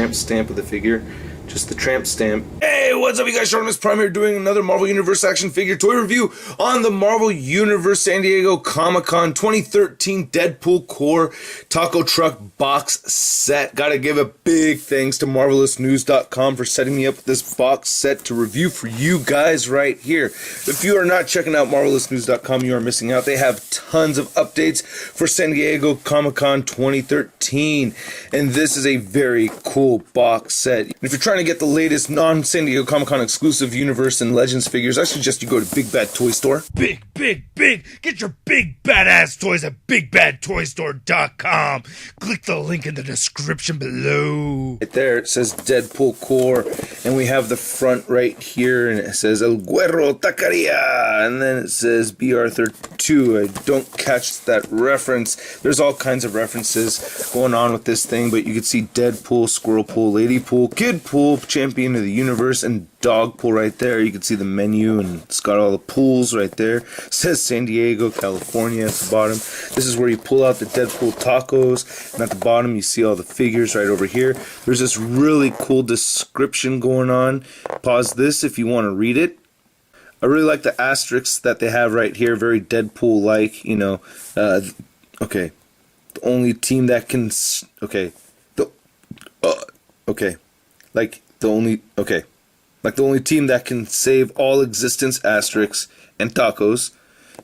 tramp stamp of the figure. Just the tramp stamp. Hey, what's up, you guys? Sean Prime here doing another Marvel Universe action figure toy review on the Marvel Universe San Diego Comic-Con 2013 Deadpool Core Taco Truck box set. Gotta give a big thanks to MarvelousNews.com for setting me up with this box set to review for you guys right here. If you are not checking out MarvelousNews.com, you are missing out. They have tons of updates for San Diego Comic-Con 2013, and this is a very cool box set. If you're trying to get the latest non-San Diego Comic-Con exclusive Universe and Legends figures, I suggest you go to Big Bad Toy Store. Big! Get your big badass toys at BigBadToyStore.com. Click the link in the description below. Right there, it says Deadpool Core, and we have the front right here, and it says El Güero Taqueria, and then it says B. Arthur 2. I don't catch that reference. There's all kinds of references going on with this thing, but you can see Deadpool, Squirrel Pool, Lady Pool, Kid Pool, Champion of the Universe, and Dog Pool right there. You can see the menu, and it's got all the pools right there. It says San Diego, California at the bottom. This is where you pull out the Deadpool tacos, and at the bottom you see all the figures right over here. There's this really cool description going on. Pause this if you want to read it. I really like the asterisks that they have right here, very Deadpool-like, you know. Okay, the only team that can, like the only team that can save all existence asterisks and tacos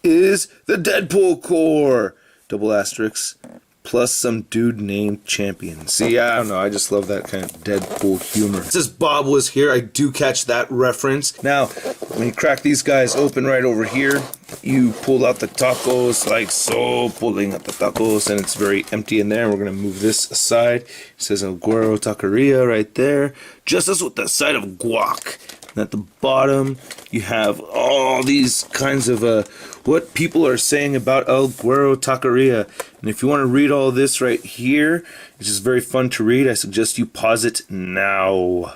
is the Deadpool Core, double asterisks, plus some dude named Champion. See, I don't know, I just love that kind of Deadpool humor. It says Bob was here. I do catch that reference. Now, when you crack these guys open right over here, you pull out the tacos like so, pulling out the tacos, and it's very empty in there. We're going to move this aside. It says El Güero Taqueria right there, just as with the side of guac. And at the bottom, you have all these kinds of what people are saying about El Güero Taqueria. And if you want to read all this right here, it's just very fun to read. I suggest you pause it now.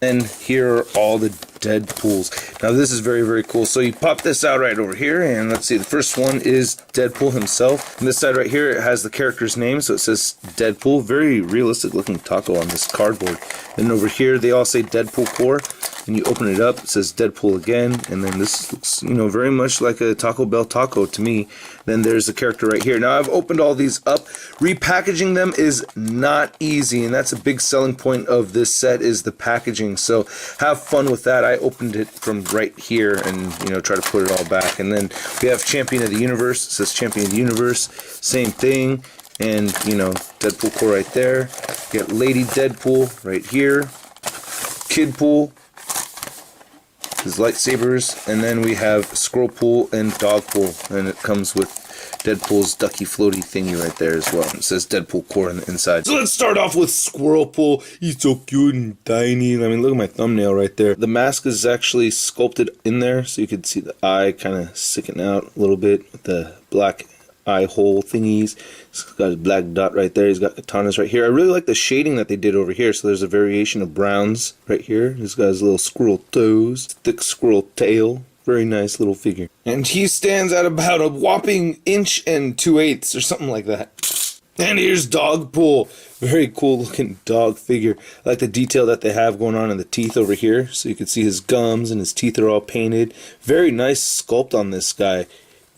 And here are all the Deadpools. Now this is very, very cool. So you pop this out right over here, and let's see, the first one is Deadpool himself. And this side right here, it has the character's name, so it says Deadpool. Very realistic looking taco on this cardboard. Then over here, they all say Deadpool Core. And you open it up, it says Deadpool again, and then this looks, you know, very much like a Taco Bell taco to me. Then there's the character right here. Now I've opened all these up. Repackaging them is not easy, and that's a big selling point of this set is the packaging. So have fun with that. I opened it from right here and, you know, try to put it all back. And then we have Champion of the Universe. It says Champion of the Universe. Same thing. And, you know, Deadpool Core right there. You got Lady Deadpool right here. Kid Pool. His lightsabers, and then we have Squirrel Pool and Dog Pool, and it comes with Deadpool's ducky floaty thingy right there as well. It says Deadpool Core on the inside. So let's start off with Squirrel Pool. He's so cute and tiny. I mean, look at my thumbnail right there. The mask is actually sculpted in there, so you can see the eye kind of sticking out a little bit with the black eye hole thingies. He's got his black dot right there. He's got katanas right here. I really like the shading that they did over here. So there's a variation of browns right here. He's got his little squirrel toes, thick squirrel tail. Very nice little figure. And he stands at about a whopping 1.2 inches or something like that. And here's Dog Pool. Very cool looking dog figure. I like the detail that they have going on in the teeth over here. So you can see his gums and his teeth are all painted. Very nice sculpt on this guy.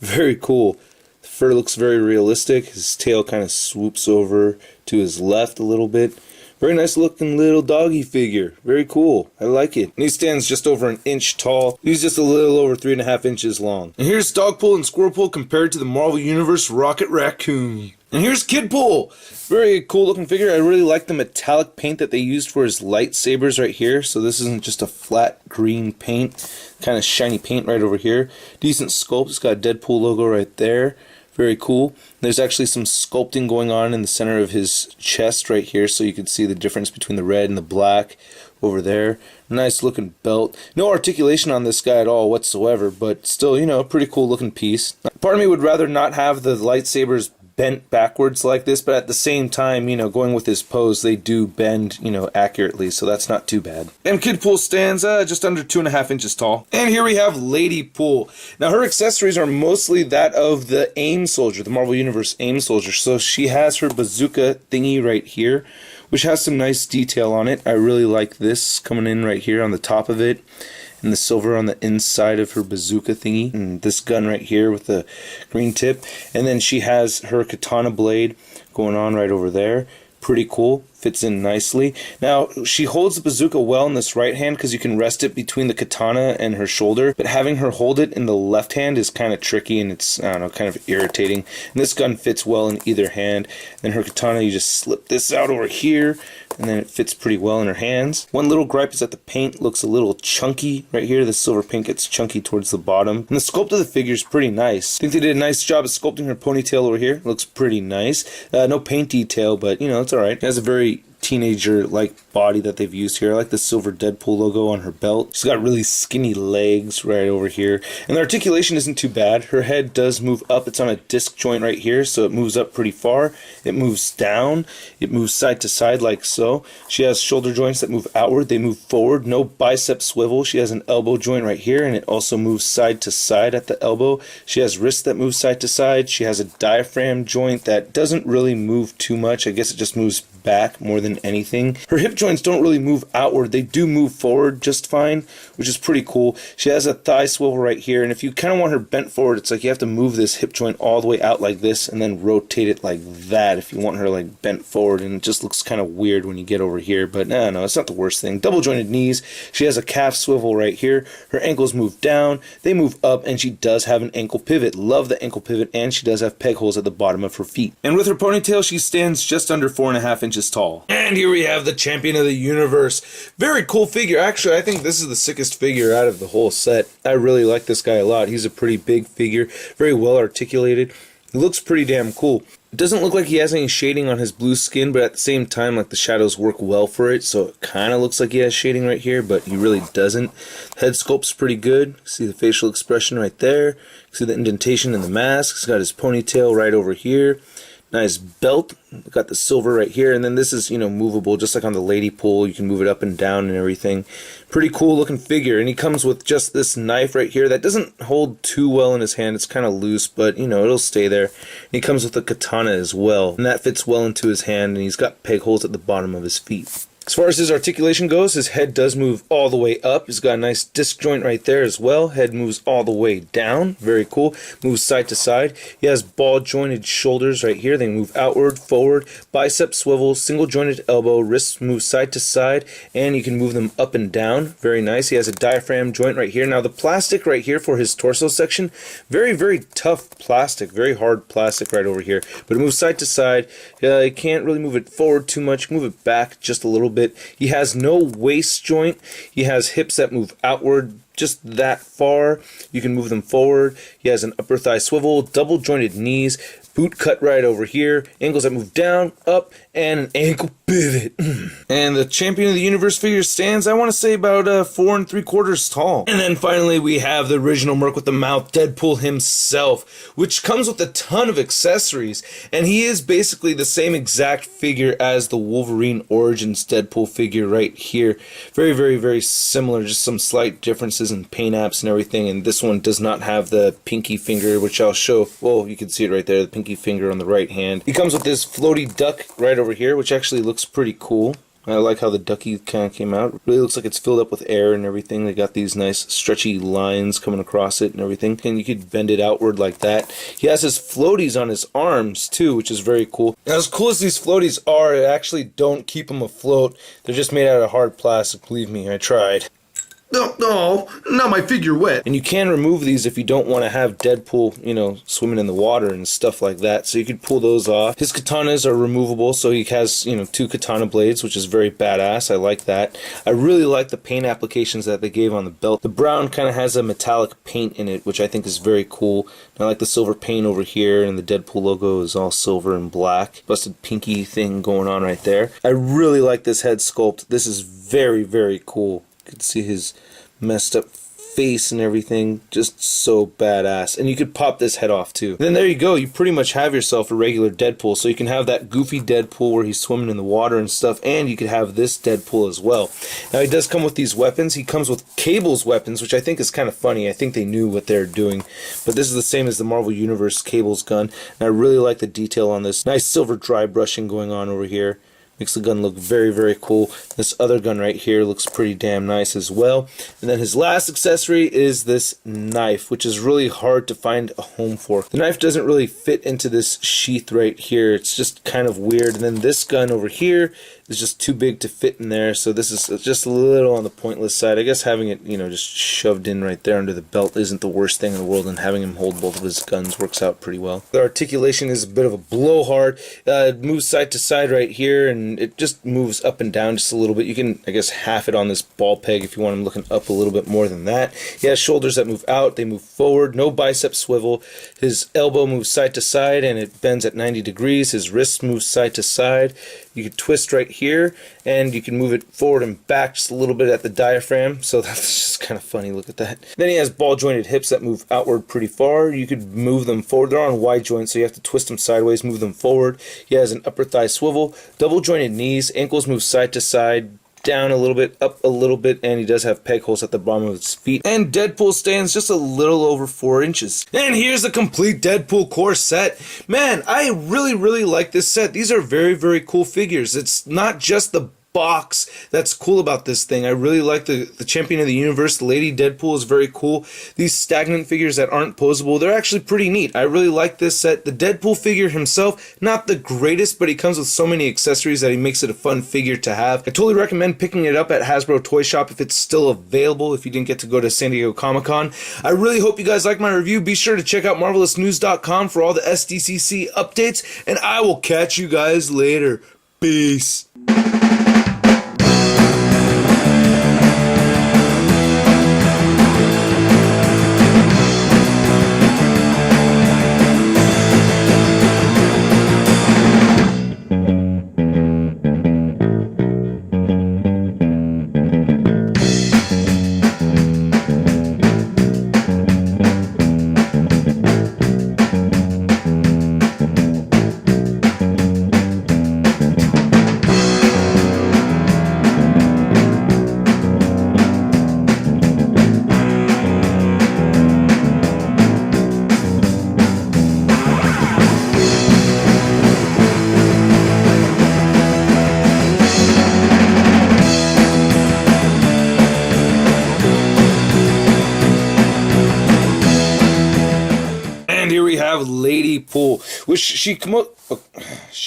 Very cool. Fur looks very realistic. His tail kind of swoops over to his left a little bit. Very nice looking little doggy figure. Very cool. I like it. And he stands just over 1 inch tall. He's just a little over 3.5 inches long. And here's Dogpool and Squirrel Pool compared to the Marvel Universe Rocket Raccoon. And here's Kid Pool. Very cool looking figure. I really like the metallic paint that they used for his lightsabers right here. So this isn't just a flat green paint. Kind of shiny paint right over here. Decent sculpt. It's got a Deadpool logo right there. Very cool. There's actually some sculpting going on in the center of his chest right here, so you can see the difference between the red and the black over there. Nice looking belt. No articulation on this guy at all whatsoever, but still, you know, a pretty cool looking piece. Part of me would rather not have the lightsabers bent backwards like this, but at the same time, you know, going with his pose, they do bend, you know, accurately, so that's not too bad. And Kid Pool stands just under 2.5 inches tall. And here we have Lady Pool. Now her accessories are mostly that of the AIM soldier, the Marvel Universe AIM soldier. So she has her bazooka thingy right here, which has some nice detail on it. I really like this coming in right here on the top of it, and the silver on the inside of her bazooka thingy, and this gun right here with the green tip. And then she has her katana blade going on right over there. Pretty cool, fits in nicely. Now, she holds the bazooka well in this right hand because you can rest it between the katana and her shoulder, but having her hold it in the left hand is kind of tricky, and it's, I don't know, kind of irritating. And this gun fits well in either hand. Then her katana, you just slip this out over here, and then it fits pretty well in her hands. One little gripe is that the paint looks a little chunky right here. The silver paint gets chunky towards the bottom. And the sculpt of the figure is pretty nice. I think they did a nice job of sculpting her ponytail over here. Looks pretty nice. No paint detail, but you know, it's alright. It has a very teenager-like body that they've used here. I like the silver Deadpool logo on her belt. She's got really skinny legs right over here. And the articulation isn't too bad. Her head does move up. It's on a disc joint right here, so it moves up pretty far. It moves down. It moves side to side like so. She has shoulder joints that move outward. They move forward. No bicep swivel. She has an elbow joint right here, and it also moves side to side at the elbow. She has wrists that move side to side. She has a diaphragm joint that doesn't really move too much. I guess it just moves back more than anything. Her hip joints don't really move outward. They do move forward just fine, which is pretty cool. She has a thigh swivel right here, and if you kind of want her bent forward, it's like you have to move this hip joint all the way out like this and then rotate it like that if you want her like bent forward, and it just looks kind of weird when you get over here, but no, it's not the worst thing. Double jointed knees. She has a calf swivel right here. Her ankles move down, they move up, and she does have an ankle pivot. Love the ankle pivot, and she does have peg holes at the bottom of her feet. And with her ponytail, she stands just under 4.5 inches tall. And here we have the champion of the universe. Very cool figure. Actually, I think this is the sickest figure out of the whole set. I really like this guy a lot. He's a pretty big figure, very well articulated. It looks pretty damn cool. It doesn't look like he has any shading on his blue skin, but at the same time, like, the shadows work well for it, so it kind of looks like he has shading right here, but he really doesn't. Head sculpt's pretty good. See the facial expression right there. See the indentation in the mask. He's got his ponytail right over here. Nice belt, got the silver right here, and then this is, you know, movable, just like on the lady pool. You can move it up and down and everything. Pretty cool looking figure, and he comes with just this knife right here that doesn't hold too well in his hand. It's kind of loose, but, you know, it'll stay there. And he comes with a katana as well, and that fits well into his hand, and he's got peg holes at the bottom of his feet. As far as his articulation goes, his head does move all the way up. He's got a nice disc joint right there as well. Head moves all the way down. Very cool. Moves side to side. He has ball jointed shoulders right here. They move outward, forward, bicep swivel, single jointed elbow, wrists move side to side, and you can move them up and down. Very nice. He has a diaphragm joint right here. Now the plastic right here for his torso section, very, very tough plastic. Very hard plastic right over here. But it moves side to side. You can't really move it forward too much. Move it back just a little bit. He has no waist joint. He has hips that move outward just that far. You can move them forward. He has an upper thigh swivel, double jointed knees, boot cut right over here, ankles that move down, up, and an ankle pivot. And the champion of the universe figure stands, I want to say, about 4 3/4 tall. And then finally we have the original Merc with the mouth, Deadpool himself, which comes with a ton of accessories, and he is basically the same exact figure as the Wolverine Origins Deadpool figure right here. Very, very, very similar, just some slight differences in paint apps and everything, and this one does not have the pinky finger, which I'll show. Well, you can see it right there, the pinky finger on the right hand. He comes with this floaty duck right over here, which actually looks pretty cool. I like how the ducky kind of came out. It really looks like it's filled up with air and everything. They got these nice stretchy lines coming across it and everything. And you could bend it outward like that. He has his floaties on his arms too, which is very cool. Now, as cool as these floaties are, it actually don't keep them afloat. They're just made out of hard plastic. Believe me, I tried. No, not my figure wet. And you can remove these if you don't want to have Deadpool, you know, swimming in the water and stuff like that. So you could pull those off. His katanas are removable, so he has, you know, 2 katana blades, which is very badass. I like that. I really like the paint applications that they gave on the belt. The brown kind of has a metallic paint in it, which I think is very cool. And I like the silver paint over here, and the Deadpool logo is all silver and black. Busted pinky thing going on right there. I really like this head sculpt. This is very, very cool. You can see his messed up face and everything, just so badass. And you could pop this head off too. Then there you go, you pretty much have yourself a regular Deadpool. So you can have that goofy Deadpool where he's swimming in the water and stuff, and you could have this Deadpool as well. Now he does come with these weapons. He comes with Cable's weapons, which I think is kind of funny. I think they knew what they're doing, but this is the same as the Marvel Universe Cable's gun, and I really like the detail on this. Nice silver dry brushing going on over here. Makes the gun look very, very cool. This other gun right here looks pretty damn nice as well. And then his last accessory is this knife, which is really hard to find a home for. The knife doesn't really fit into this sheath right here. It's just kind of weird. And then this gun over here is just too big to fit in there. So this is just a little on the pointless side. I guess having it, you know, just shoved in right there under the belt isn't the worst thing in the world, and having him hold both of his guns works out pretty well. The articulation is a bit of a blowhard. It moves side to side right here, and it just moves up and down just a little bit. You can, I guess, half it on this ball peg if you want him looking up a little bit more than that. He has shoulders that move out, they move forward, no bicep swivel. His elbow moves side to side and it bends at 90 degrees. His wrist moves side to side. You can twist right here, and you can move it forward and back just a little bit at the diaphragm, so that's just kind of funny. Look at that. Then he has ball jointed hips that move outward pretty far. You could move them forward. They're on wide joints, so you have to twist them sideways, move them forward. He has an upper thigh swivel, double jointed knees, ankles move side to side, down a little bit, up a little bit, and he does have peg holes at the bottom of his feet. And Deadpool stands just a little over 4 inches. And here's the complete Deadpool core set. Man, I really like this set. These are very, very cool figures. It's not just the box that's cool about this thing. I really like the Champion of the Universe. The Lady Deadpool is very cool. These stagnant figures that aren't posable, they're actually pretty neat. I really like this set. The Deadpool figure himself, not the greatest, but he comes with so many accessories that he makes it a fun figure to have. I totally recommend picking it up at Hasbro Toy Shop if it's still available, if you didn't get to go to San Diego Comic-Con. I really hope you guys like my review. Be sure to check out MarvelousNews.com for all the SDCC updates, and I will catch you guys later. Peace. And here we have Lady Pool, which she